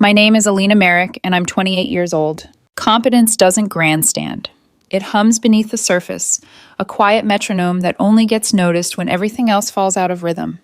My name is Alina Merrick, and I'm 28 years old. Competence doesn't grandstand. It hums beneath the surface, a quiet metronome that only gets noticed when everything else falls out of rhythm.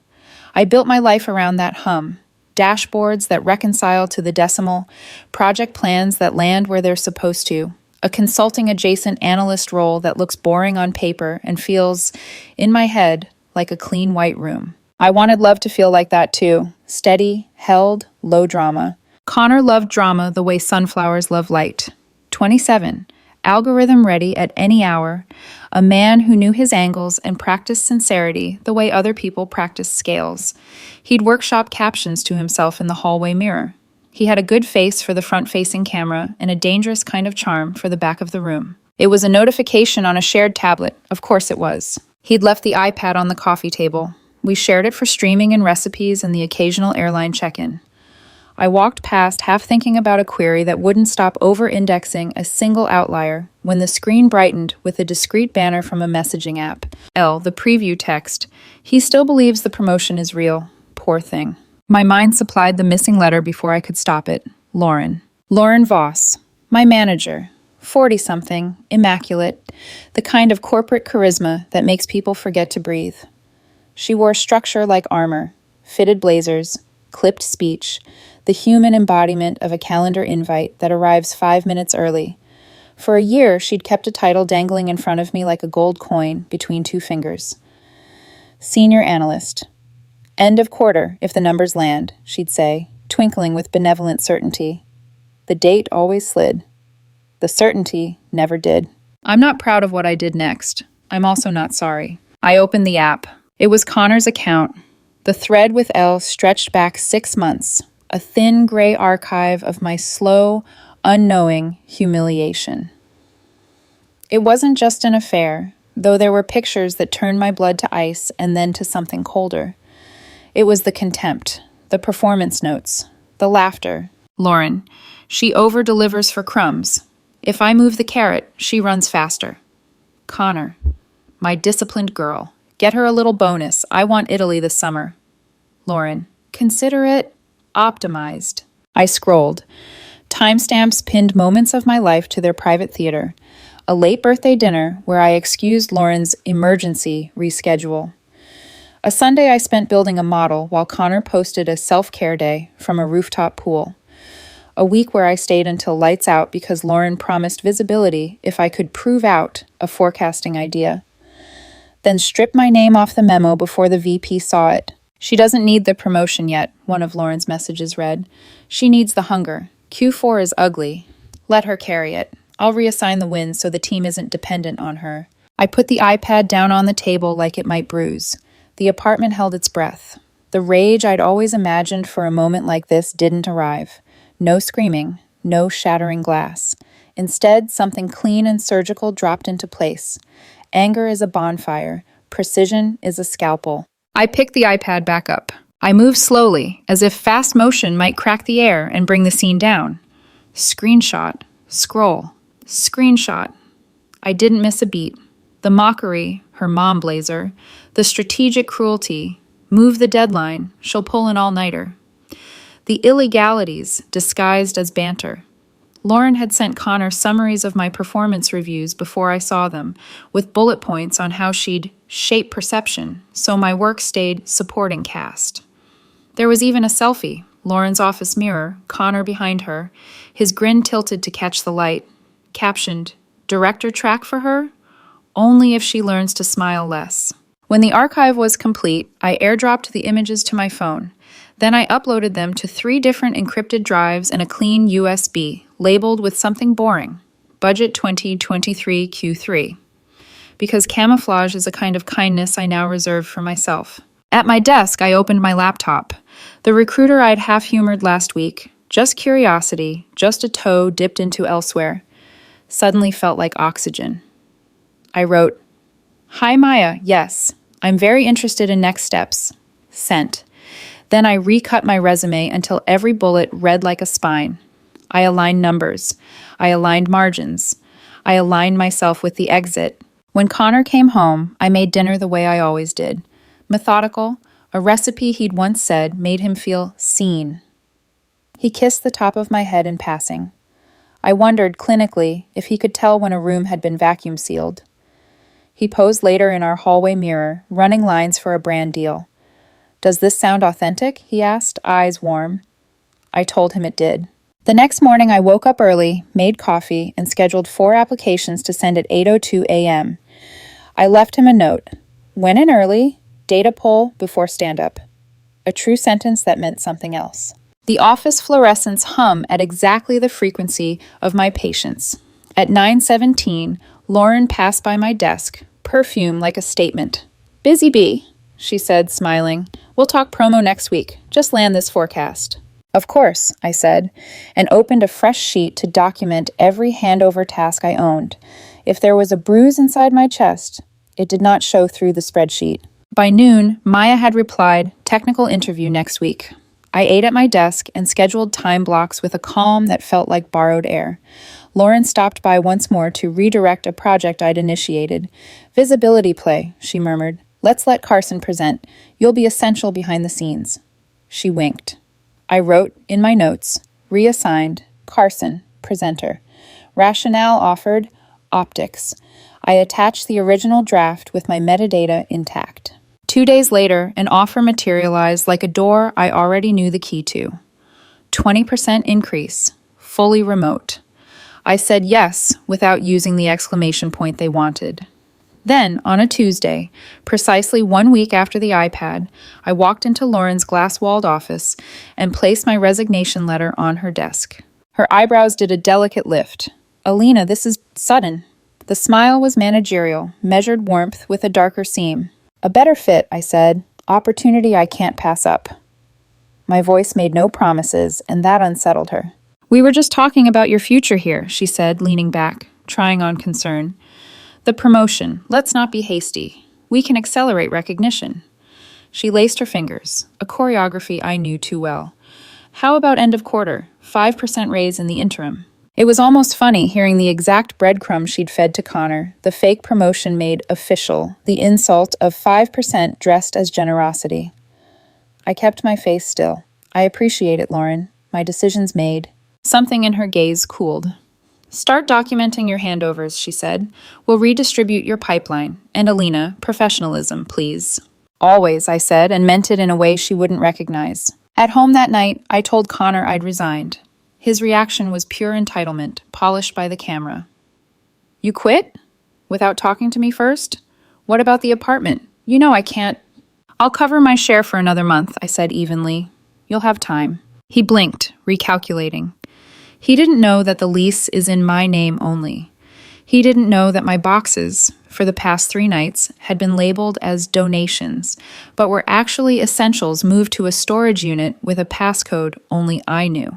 I built my life around that hum. Dashboards that reconcile to the decimal, project plans that land where they're supposed to, a consulting adjacent analyst role that looks boring on paper and feels, in my head, like a clean white room. I wanted love to feel like that too. Steady, held, low drama. Connor loved drama the way sunflowers love light. 27, algorithm ready at any hour, a man who knew his angles and practiced sincerity the way other people practice scales. He'd workshop captions to himself in the hallway mirror. He had a good face for the front-facing camera and a dangerous kind of charm for the back of the room. It was a notification on a shared tablet. Of course it was. He'd left the iPad on the coffee table. We shared it for streaming and recipes and the occasional airline check-in. I walked past half thinking about a query that wouldn't stop over-indexing a single outlier when the screen brightened with a discreet banner from a messaging app. The preview text. He still believes the promotion is real. Poor thing. My mind supplied the missing letter before I could stop it. Lauren. Lauren Voss. My manager. 40-something, immaculate, the kind of corporate charisma that makes people forget to breathe. She wore structure like armor, fitted blazers, clipped speech, the human embodiment of a calendar invite that arrives 5 minutes early. For a year, she'd kept a title dangling in front of me like a gold coin between two fingers. Senior analyst. End of quarter, if the numbers land, she'd say, twinkling with benevolent certainty. The date always slid. The certainty never did. I'm not proud of what I did next. I'm also not sorry. I opened the app. It was Connor's account. The thread with L stretched back 6 months, a thin gray archive of my slow, unknowing humiliation. It wasn't just an affair, though there were pictures that turned my blood to ice and then to something colder. It was the contempt, the performance notes, the laughter. Lauren, she over-delivers for crumbs. If I move the carrot, she runs faster. Connor, my disciplined girl. Get her a little bonus. I want Italy this summer. Lauren, consider it optimized. I scrolled. Timestamps pinned moments of my life to their private theater. A late birthday dinner where I excused Lauren's emergency reschedule. A Sunday I spent building a model while Connor posted a self-care day from a rooftop pool. A week where I stayed until lights out because Lauren promised visibility if I could prove out a forecasting idea. Then stripped my name off the memo before the VP saw it. She doesn't need the promotion yet, one of Lauren's messages read. She needs the hunger. Q4 is ugly. Let her carry it. I'll reassign the wins so the team isn't dependent on her. I put the iPad down on the table like it might bruise. The apartment held its breath. The rage I'd always imagined for a moment like this didn't arrive. No screaming, no shattering glass. Instead, something clean and surgical dropped into place. Anger is a bonfire. Precision is a scalpel. I picked the iPad back up. I moved slowly, as if fast motion might crack the air and bring the scene down. Screenshot. Scroll. Screenshot. I didn't miss a beat. The mockery, her mom blazer. The strategic cruelty. Move the deadline. She'll pull an all-nighter. The illegalities disguised as banter. Lauren had sent Connor summaries of my performance reviews before I saw them, with bullet points on how she'd shape perception, so my work stayed supporting cast. There was even a selfie, Lauren's office mirror, Connor behind her, his grin tilted to catch the light, captioned, "Director track for her? Only if she learns to smile less." When the archive was complete, I airdropped the images to my phone. Then I uploaded them to 3 different encrypted drives and a clean USB, labeled with something boring, Budget 2023 Q3. Because camouflage is a kind of kindness I now reserve for myself. At my desk, I opened my laptop. The recruiter I'd half-humored last week, just curiosity, just a toe dipped into elsewhere, suddenly felt like oxygen. I wrote, "Hi Maya, yes, I'm very interested in next steps. Sent." Then I recut my resume until every bullet read like a spine. I aligned numbers. I aligned margins. I aligned myself with the exit. When Connor came home, I made dinner the way I always did. Methodical, a recipe he'd once said made him feel seen. He kissed the top of my head in passing. I wondered, clinically, if he could tell when a room had been vacuum sealed. He posed later in our hallway mirror, running lines for a brand deal. "Does this sound authentic?" he asked, eyes warm. I told him it did. The next morning I woke up early, made coffee, and scheduled 4 applications to send at 8:02 a.m. I left him a note. Went in early, data poll before stand-up. A true sentence that meant something else. The office fluorescents hum at exactly the frequency of my patience. At 9:17, Lauren passed by my desk, perfume like a statement. "Busy bee," she said, smiling. "We'll talk promo next week. Just land this forecast." "Of course," I said, and opened a fresh sheet to document every handover task I owned. If there was a bruise inside my chest, it did not show through the spreadsheet. By noon, Maya had replied, "Technical interview next week." I ate at my desk and scheduled time blocks with a calm that felt like borrowed air. Lauren stopped by once more to redirect a project I'd initiated. "Visibility play," she murmured. "Let's let Carson present. You'll be essential behind the scenes." She winked. I wrote in my notes, "Reassigned, Carson, presenter. Rationale offered, optics." I attached the original draft with my metadata intact. 2 days later, an offer materialized like a door I already knew the key to. 20% increase, fully remote. I said yes without using the exclamation point they wanted. Then, on a Tuesday, precisely 1 week after the iPad, I walked into Lauren's glass-walled office and placed my resignation letter on her desk. Her eyebrows did a delicate lift. "Alina, this is sudden." The smile was managerial, measured warmth with a darker seam. "A better fit," I said. "Opportunity I can't pass up." My voice made no promises, and that unsettled her. "We were just talking about your future here," she said, leaning back, trying on concern. "The promotion. Let's not be hasty. We can accelerate recognition." She laced her fingers, a choreography I knew too well. "How about end of quarter? 5% raise in the interim." It was almost funny hearing the exact breadcrumb she'd fed to Connor, the fake promotion made official, the insult of 5% dressed as generosity. I kept my face still. "I appreciate it, Lauren. My decision's made." Something in her gaze cooled. "Start documenting your handovers," she said. "We'll redistribute your pipeline. And Alina, professionalism, please." "Always," I said, and meant it in a way she wouldn't recognize. At home that night, I told Connor I'd resigned. His reaction was pure entitlement, polished by the camera. "You quit? Without talking to me first? What about the apartment? You know I can't." "I'll cover my share for another month," I said evenly. "You'll have time." He blinked, recalculating. He didn't know that the lease is in my name only. He didn't know that my boxes, for the past 3 nights, had been labeled as donations, but were actually essentials moved to a storage unit with a passcode only I knew.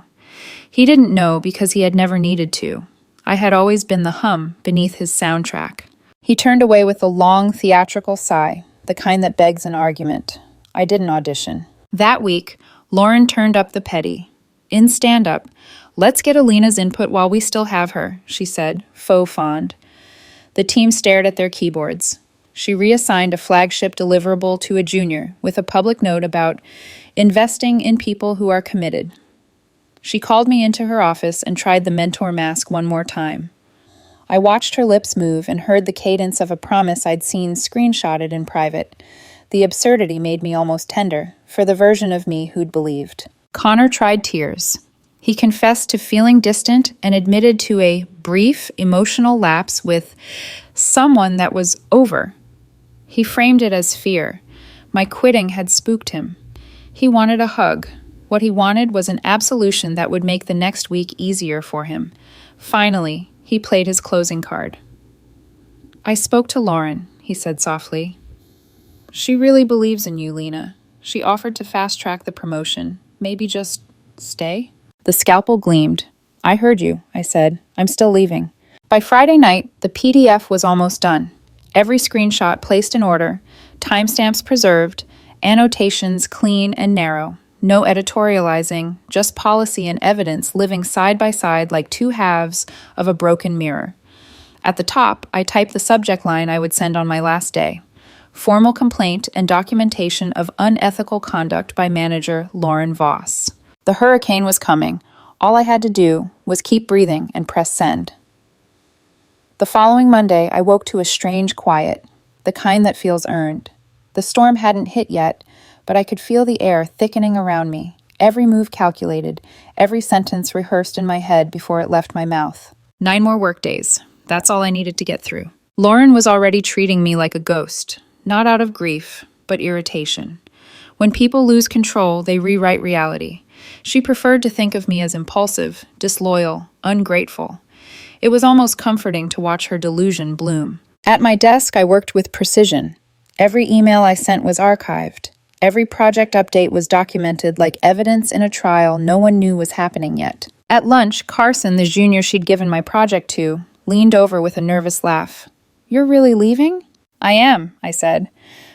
He didn't know because he had never needed to. I had always been the hum beneath his soundtrack. He turned away with a long, theatrical sigh, the kind that begs an argument. I didn't audition. That week, Lauren turned up the petty. In stand-up, "Let's get Alina's input while we still have her," she said, faux fond. The team stared at their keyboards. She reassigned a flagship deliverable to a junior with a public note about investing in people who are committed. She called me into her office and tried the mentor mask one more time. I watched her lips move and heard the cadence of a promise I'd seen screenshotted in private. The absurdity made me almost tender, for the version of me who'd believed. Connor tried tears. He confessed to feeling distant and admitted to a brief emotional lapse with someone that was over. He framed it as fear. My quitting had spooked him. He wanted a hug. What he wanted was an absolution that would make the next week easier for him. Finally, he played his closing card. "I spoke to Lauren," he said softly. "She really believes in you, Lena. She offered to fast-track the promotion. Maybe just stay?" The scalpel gleamed. "I heard you," I said. "I'm still leaving." By Friday night, the PDF was almost done. Every screenshot placed in order, timestamps preserved, annotations clean and narrow. No editorializing, just policy and evidence living side by side like 2 halves of a broken mirror. At the top, I typed the subject line I would send on my last day. Formal complaint and documentation of unethical conduct by manager Lauren Voss. The hurricane was coming. All I had to do was keep breathing and press send. The following Monday, I woke to a strange quiet, the kind that feels earned. The storm hadn't hit yet, but I could feel the air thickening around me, every move calculated, every sentence rehearsed in my head before it left my mouth. 9 more workdays. That's all I needed to get through. Lauren was already treating me like a ghost, not out of grief, but irritation. When people lose control, they rewrite reality. She preferred to think of me as impulsive, disloyal, ungrateful. It was almost comforting to watch her delusion bloom. At my desk, I worked with precision. Every email I sent was archived. Every project update was documented like evidence in a trial no one knew was happening yet. At lunch, Carson, the junior she'd given my project to, leaned over with a nervous laugh. "You're really leaving?" "I am," I said.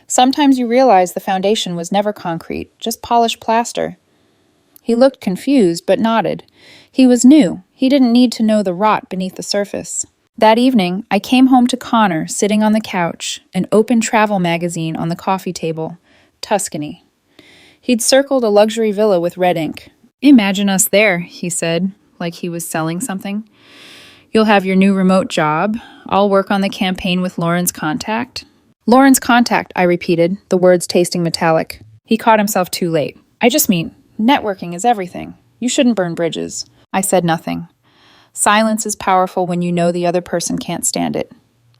"Sometimes you realize the foundation was never concrete, just polished plaster." He looked confused, but nodded. He was new. He didn't need to know the rot beneath the surface. That evening, I came home to Connor sitting on the couch, an open travel magazine on the coffee table. Tuscany. He'd circled a luxury villa with red ink. "Imagine us there," he said, like he was selling something. "You'll have your new remote job. I'll work on the campaign with Lauren's contact." "Lauren's contact," I repeated, the words tasting metallic. He caught himself too late. "I just mean, networking is everything. You shouldn't burn bridges." I said nothing. Silence is powerful when you know the other person can't stand it.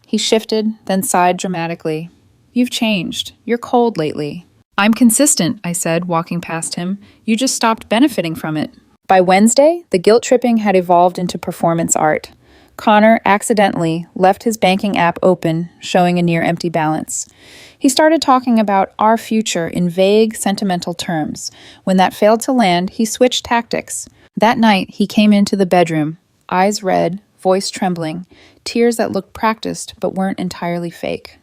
He shifted, then sighed dramatically. "You've changed. You're cold lately." "I'm consistent," I said, walking past him. "You just stopped benefiting from it." By Wednesday, the guilt-tripping had evolved into performance art. Connor accidentally left his banking app open, showing a near-empty balance. He started talking about our future in vague, sentimental terms. When that failed to land, he switched tactics. That night, he came into the bedroom, eyes red, voice trembling, tears that looked practiced but weren't entirely fake.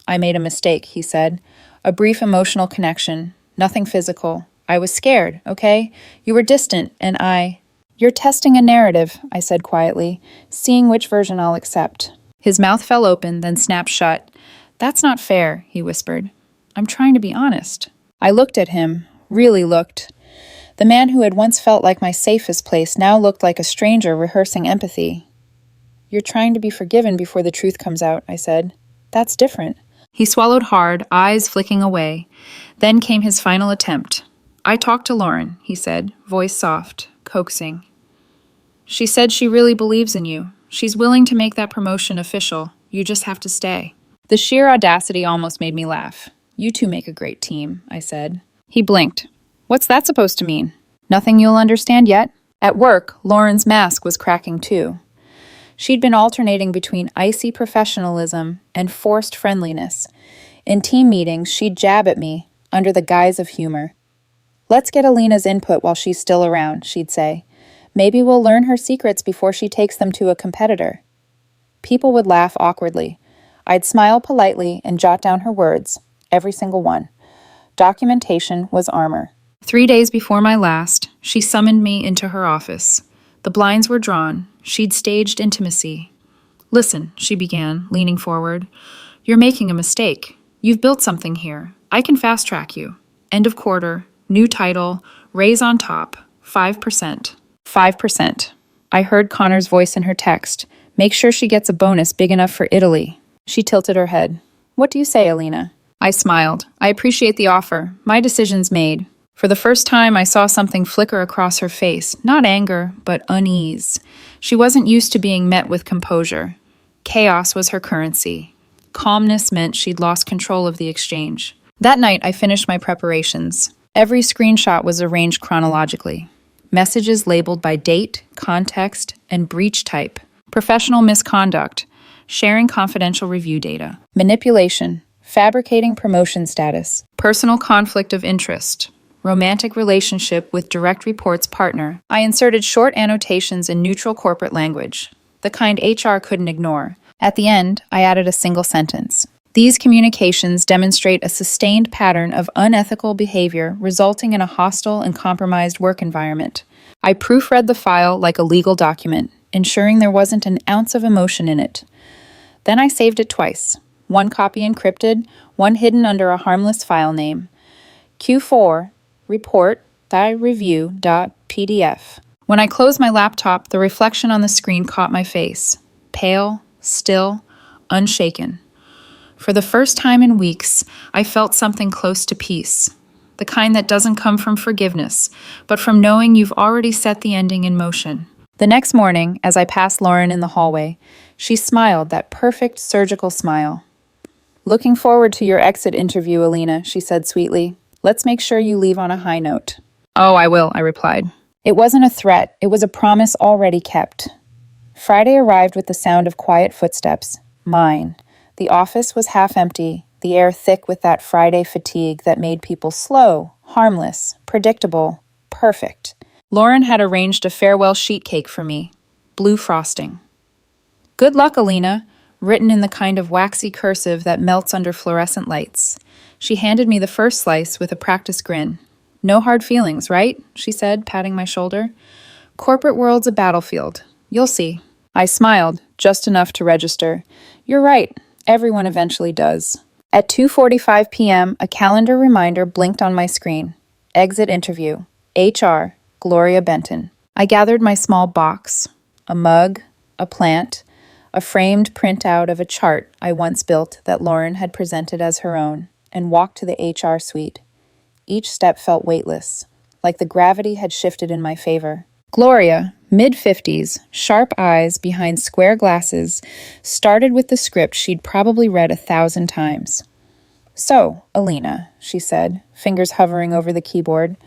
"I made a mistake," he said. "A brief emotional connection, nothing physical. I was scared, okay? You were distant, and You're testing a narrative," I said quietly, seeing which version I'll accept. His mouth fell open, then snapped shut. "That's not fair," he whispered. "I'm trying to be honest." I looked at him, really looked. The man who had once felt like my safest place now looked like a stranger rehearsing empathy. "You're trying to be forgiven before the truth comes out," I said. "That's different." He swallowed hard, eyes flicking away. Then came his final attempt. "I talked to Lauren," he said, voice soft, coaxing. "She said she really believes in you. She's willing to make that promotion official. You just have to stay." The sheer audacity almost made me laugh. "You two make a great team," I said. He blinked. "What's that supposed to mean?" "Nothing you'll understand yet." At work, Lauren's mask was cracking too. She'd been alternating between icy professionalism and forced friendliness. In team meetings, she'd jab at me, under the guise of humor. "Let's get Alina's input while she's still around," she'd say. "Maybe we'll learn her secrets before she takes them to a competitor." People would laugh awkwardly. I'd smile politely and jot down her words, every single one. Documentation was armor. 3 days before my last, she summoned me into her office. The blinds were drawn. She'd staged intimacy. "Listen," she began, leaning forward. "You're making a mistake. You've built something here. I can fast-track you. End of quarter, new title, raise on top, 5%. 5%. I heard Connor's voice in her text. "Make sure she gets a bonus big enough for Italy." She tilted her head. "What do you say, Alina?" I smiled. "I appreciate the offer. My decision's made." For the first time, I saw something flicker across her face. Not anger, but unease. She wasn't used to being met with composure. Chaos was her currency. Calmness meant she'd lost control of the exchange. That night, I finished my preparations. Every screenshot was arranged chronologically. Messages labeled by date, context, and breach type. Professional misconduct. Sharing confidential review data. Manipulation. Fabricating promotion status. Personal conflict of interest. Romantic relationship with direct reports partner. I inserted short annotations in neutral corporate language, the kind HR couldn't ignore. At the end, I added a single sentence. These communications demonstrate a sustained pattern of unethical behavior resulting in a hostile and compromised work environment. I proofread the file like a legal document, ensuring there wasn't an ounce of emotion in it. Then I saved it twice. One copy encrypted, one hidden under a harmless file name. Q4, report, thy-review.pdf. When I closed my laptop, the reflection on the screen caught my face. Pale, still, unshaken. For the first time in weeks, I felt something close to peace. The kind that doesn't come from forgiveness, but from knowing you've already set the ending in motion. The next morning, as I passed Lauren in the hallway, she smiled, that perfect surgical smile. "Looking forward to your exit interview, Alina," she said sweetly. "Let's make sure you leave on a high note." "Oh, I will," I replied. It wasn't a threat, it was a promise already kept. Friday arrived with the sound of quiet footsteps. Mine. The office was half empty, the air thick with that Friday fatigue that made people slow, harmless, predictable, perfect. Lauren had arranged a farewell sheet cake for me. Blue frosting. "Good luck, Alina," written in the kind of waxy cursive that melts under fluorescent lights. She handed me the first slice with a practiced grin. "No hard feelings, right?" she said, patting my shoulder. "Corporate world's a battlefield. You'll see." I smiled, just enough to register. "You're right. Everyone eventually does." At 2:45 p.m., a calendar reminder blinked on my screen. Exit interview. HR. Gloria Benton. I gathered my small box. A mug, a plant, a framed printout of a chart I once built that Lauren had presented as her own, and walked to the HR suite. Each step felt weightless, like the gravity had shifted in my favor. Gloria, mid-50s, sharp eyes behind square glasses, started with the script she'd probably read 1,000 times. "So, Alina," she said, fingers hovering over the keyboard,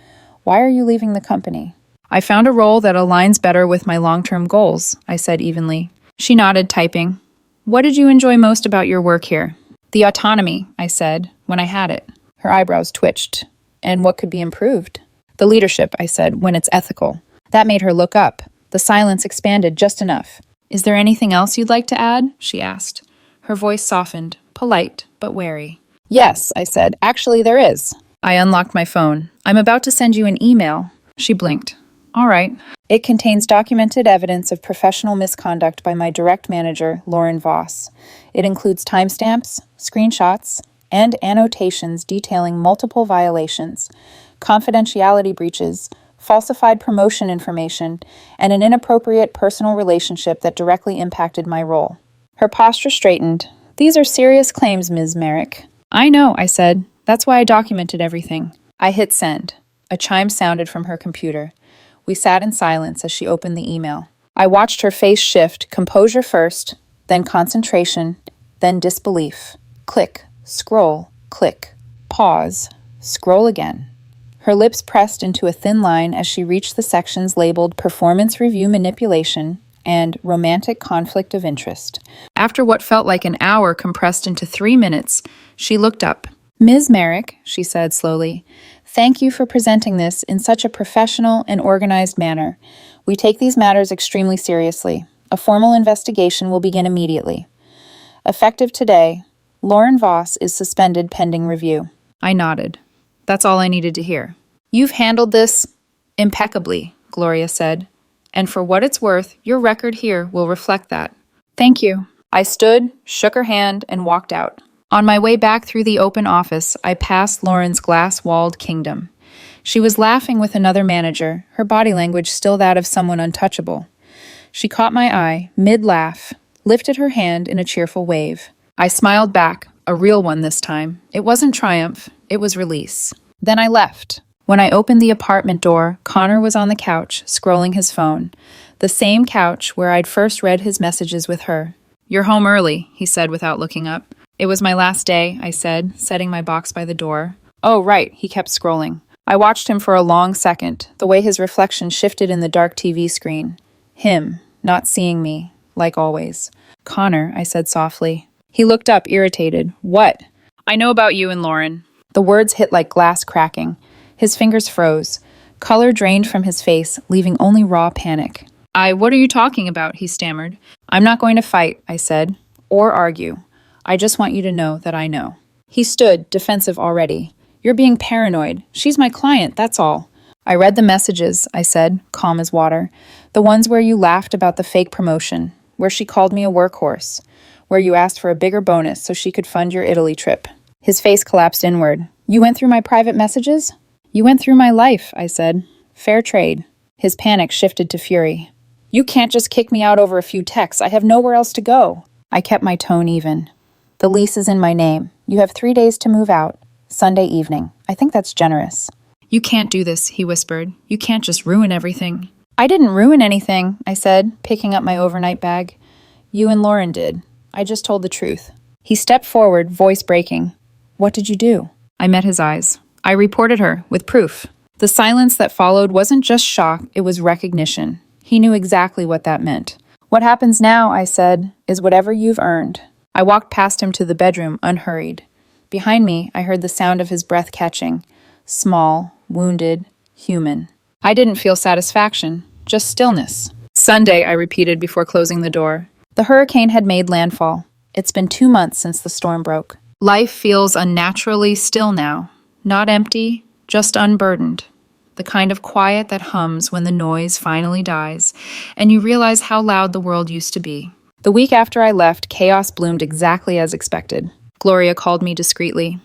"why are you leaving the company?" "I found a role that aligns better with my long-term goals," I said evenly. She nodded, typing. "What did you enjoy most about your work here?" "The autonomy," I said, when I had it. Her eyebrows twitched. "And what could be improved?" "The leadership," I said, "when it's ethical." That made her look up. The silence expanded just enough. "Is there anything else you'd like to add?" she asked. Her voice softened, polite but wary. "Yes," I said. "Actually, there is." I unlocked my phone. "I'm about to send you an email." She blinked. "All right." It contains documented evidence of professional misconduct by my direct manager, Lauren Voss. It includes timestamps, screenshots, and annotations detailing multiple violations, confidentiality breaches, falsified promotion information, and an inappropriate personal relationship that directly impacted my role. Her posture straightened. "These are serious claims, Ms. Merrick." "I know," I said. "That's why I documented everything." I hit send. A chime sounded from her computer. We sat in silence as she opened the email. I watched her face shift, composure first, then concentration, then disbelief. Click, scroll, click, pause, scroll again. Her lips pressed into a thin line as she reached the sections labeled Performance Review Manipulation and Romantic Conflict of Interest. After what felt like an hour compressed into 3 minutes, she looked up. "Ms. Merrick," she said slowly, "thank you for presenting this in such a professional and organized manner. We take these matters extremely seriously. A formal investigation will begin immediately. Effective today, Lauren Voss is suspended pending review." I nodded. That's all I needed to hear. "You've handled this impeccably," Gloria said. "And for what it's worth, your record here will reflect that." "Thank you." I stood, shook her hand, and walked out. On my way back through the open office, I passed Lauren's glass-walled kingdom. She was laughing with another manager, her body language still that of someone untouchable. She caught my eye, mid-laugh, lifted her hand in a cheerful wave. I smiled back, a real one this time. It wasn't triumph, it was release. Then I left. When I opened the apartment door, Connor was on the couch, scrolling his phone. The same couch where I'd first read his messages with her. "You're home early," he said without looking up. "It was my last day," I said, setting my box by the door. "Oh, right," he kept scrolling. I watched him for a long second, the way his reflection shifted in the dark TV screen. Him, not seeing me, like always. "Connor," I said softly. He looked up, irritated. "What?" "I know about you and Lauren." The words hit like glass cracking. His fingers froze. Color drained from his face, leaving only raw panic. What are you talking about?" he stammered. "I'm not going to fight," I said, "or argue. I just want you to know that I know." He stood, defensive already. "You're being paranoid. She's my client, that's all." "I read the messages," I said, calm as water. "The ones where you laughed about the fake promotion, where she called me a workhorse, where you asked for a bigger bonus so she could fund your Italy trip." His face collapsed inward. "You went through my private messages?" You went through my life, I said. Fair trade. His panic shifted to fury. You can't just kick me out over a few texts. I have nowhere else to go. I kept my tone even. The lease is in my name. You have 3 days to move out. Sunday evening. I think that's generous. You can't do this, he whispered. You can't just ruin everything. I didn't ruin anything, I said, picking up my overnight bag. You and Lauren did. I just told the truth. He stepped forward, voice breaking. What did you do? I met his eyes. I reported her, with proof. The silence that followed wasn't just shock, it was recognition. He knew exactly what that meant. What happens now, I said, is whatever you've earned. I walked past him to the bedroom, unhurried. Behind me, I heard the sound of his breath catching. Small, wounded, human. I didn't feel satisfaction, just stillness. Sunday, I repeated before closing the door. The hurricane had made landfall. It's been 2 months since the storm broke. Life feels unnaturally still now. Not empty, just unburdened. The kind of quiet that hums when the noise finally dies, and you realize how loud the world used to be. The week after I left, chaos bloomed exactly as expected. Gloria called me discreetly.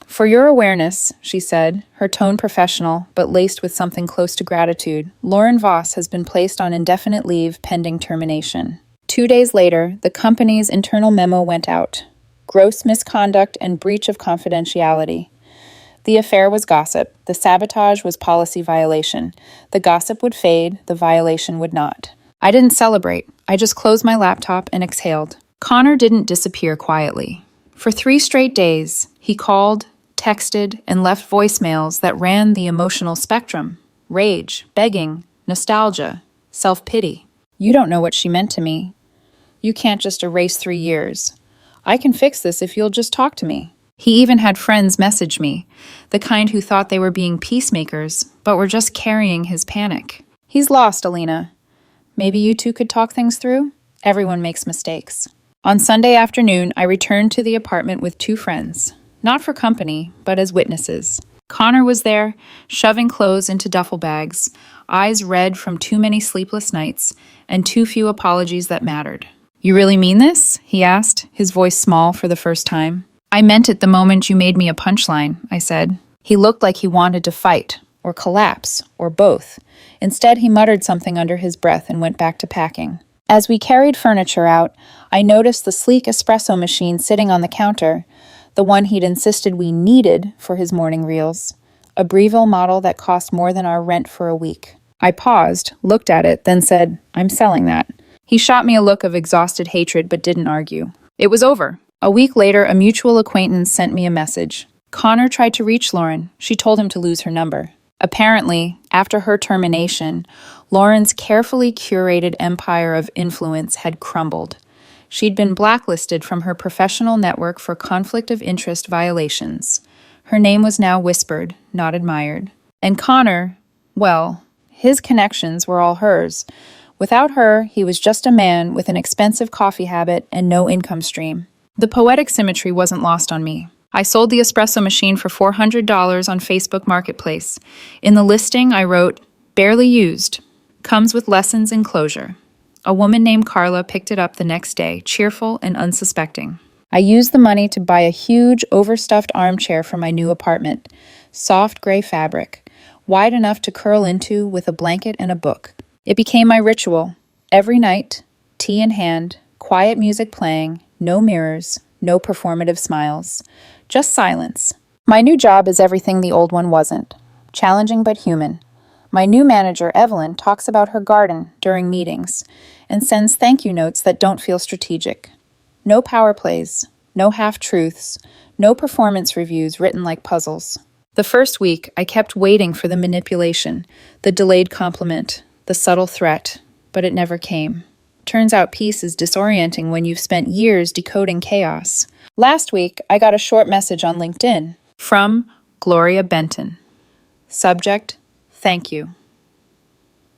For your awareness, she said, her tone professional, but laced with something close to gratitude, Lauren Voss has been placed on indefinite leave pending termination. 2 days later, the company's internal memo went out. Gross misconduct and breach of confidentiality. The affair was gossip. The sabotage was policy violation. The gossip would fade, the violation would not. I didn't celebrate. I just closed my laptop and exhaled. Connor didn't disappear quietly. For 3 straight days, he called, texted, and left voicemails that ran the emotional spectrum. Rage, begging, nostalgia, self-pity. You don't know what she meant to me. You can't just erase 3 years. I can fix this if you'll just talk to me. He even had friends message me, the kind who thought they were being peacemakers, but were just carrying his panic. He's lost, Alina. Maybe you two could talk things through? Everyone makes mistakes. On Sunday afternoon, I returned to the apartment with 2 friends. Not for company, but as witnesses. Connor was there, shoving clothes into duffel bags, eyes red from too many sleepless nights, and too few apologies that mattered. You really mean this? He asked, his voice small for the first time. I meant it the moment you made me a punchline, I said. He looked like he wanted to fight, or collapse, or both. Instead, he muttered something under his breath and went back to packing. As we carried furniture out, I noticed the sleek espresso machine sitting on the counter, the one he'd insisted we needed for his morning reels, a Breville model that cost more than our rent for a week. I paused, looked at it, then said, I'm selling that. He shot me a look of exhausted hatred but didn't argue. It was over. A week later, a mutual acquaintance sent me a message. Connor tried to reach Lauren. She told him to lose her number. Apparently, after her termination, Lauren's carefully curated empire of influence had crumbled. She'd been blacklisted from her professional network for conflict of interest violations. Her name was now whispered, not admired. And Connor, well, his connections were all hers. Without her, he was just a man with an expensive coffee habit and no income stream. The poetic symmetry wasn't lost on me. I sold the espresso machine for $400 on Facebook Marketplace. In the listing, I wrote, barely used, comes with lessons in closure. A woman named Carla picked it up the next day, cheerful and unsuspecting. I used the money to buy a huge, overstuffed armchair for my new apartment. Soft gray fabric, wide enough to curl into with a blanket and a book. It became my ritual. Every night, tea in hand, quiet music playing, no mirrors, no performative smiles. Just silence. My new job is everything the old one wasn't. Challenging but human. My new manager, Evelyn, talks about her garden during meetings and sends thank you notes that don't feel strategic. No power plays, no half-truths, no performance reviews written like puzzles. The first week, I kept waiting for the manipulation, the delayed compliment, the subtle threat, but it never came. Turns out peace is disorienting when you've spent years decoding chaos. Last week, I got a short message on LinkedIn from Gloria Benton. Subject, thank you.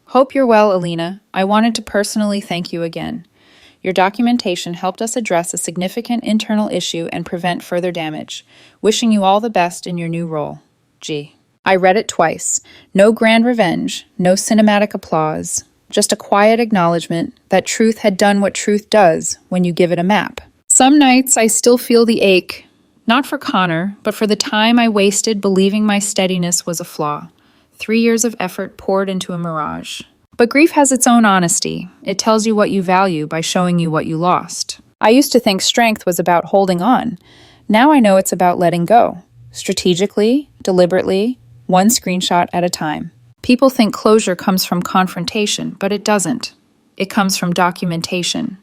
Hope you're well, Alina. I wanted to personally thank you again. Your documentation helped us address a significant internal issue and prevent further damage. Wishing you all the best in your new role. G. I read it twice. No grand revenge, no cinematic applause, just a quiet acknowledgement that truth had done what truth does when you give it a map. Some nights I still feel the ache, Not for Connor, but for the time I wasted believing my steadiness was a flaw. 3 years of effort poured into a mirage. But grief has its own honesty. It tells you what you value by showing you what you lost. I used to think strength was about holding on. Now I know it's about letting go. Strategically, deliberately, one screenshot at a time. People think closure comes from confrontation, but it doesn't. It comes from documentation.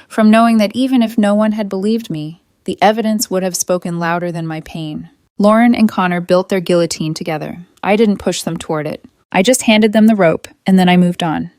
From knowing that even if no one had believed me, the evidence would have spoken louder than my pain. Lauren and Connor built their guillotine together. I didn't push them toward it. I just handed them the rope, and then I moved on.